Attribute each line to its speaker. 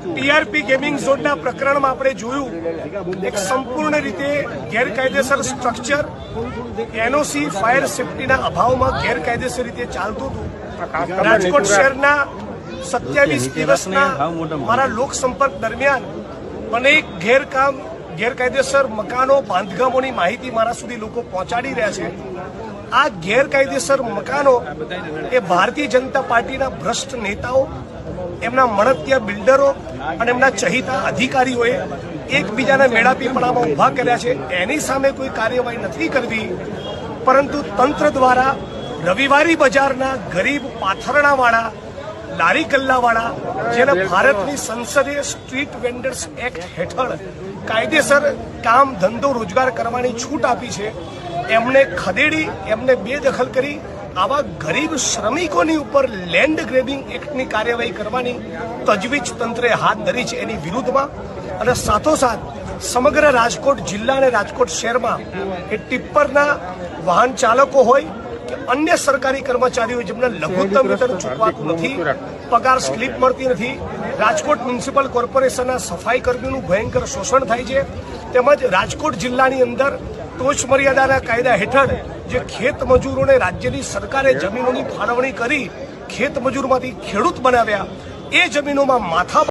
Speaker 1: TRP gaming ઝોનના પ્રકરણમાં આપણે જોયું એક સંપૂર્ણ રીતે ગેરકાયદેસર સ્ટ્રક્ચર એનઓસી ફાયર સેફટીના અભાવમાં ગેરકાયદેસર રીતે ચાલતું હતું। રાજકોટ શહેરના 27 દિવસના મારા લોકસંપર્ક દરમિયાન અનેક ગેરકાયદેસર મકાનો બાંધકામોની માહિતી મારા સુધી લોકો પહોંચાડી રહ્યા છે। આ ગેરકાયદેસર મકાનો એ ભારતીય જનતા પાર્ટીના ભ્રષ્ટ નેતાઓ, એમના મળતિયા બિલ્ડરો અને એમના ચહિતા અધિકારીઓએ એકબીજાના મેળાપીપણામાં ઊભા કર્યા છે। એની સામે કોઈ કાર્યવાહી નથી કરવી, પરંતુ તંત્ર દ્વારા રવિવારી બજારના ગરીબ પાથરણાવાળા, લારી ગલ્લાવાળા, જેને ભારતની સંસદે સ્ટ્રીટ વેન્ડર્સ એક્ટ હેઠળ કાયદેસર કામ ધંધો રોજગાર કરવાની છૂટ આપી છે, એમને ખદેડી, એમને બેદખલ કરી આવા ગરીબ શ્રમિકોની ઉપર લેન્ડ ગ્રેબિંગ એક્ટની કાર્યવાહી કરવાની તજવીજ તંત્રે હાથ ધરી છે। એની વિરુદ્ધમાં અને સાથોસાથ સમગ્ર રાજકોટ જિલ્લા અને રાજકોટ શહેરમાં એ ટિપ્પરના વાહન ચાલકો હોય કે અન્ય સરકારી કર્મચારીઓ જેમને લઘુત્તમ વેતન ચૂકવાતું નથી, પગાર સ્લીપ મળતી નથી, રાજકોટ મ્યુનિસિપલ કોર્પોરેશનના સફાઈ કર્મીઓનું ભયંકર શોષણ થાય છે, તેમજ રાજકોટ જિલ્લાની અંદર ટોચ મર્યાદાના કાયદા હેઠળ જે ખેત મજૂરોને રાજ્યની સરકારે જમીનોની ફાળવણી કરી ખેત મજૂરમાંથી ખેડૂત બનાવ્યા, એ જમીનોમાં માથા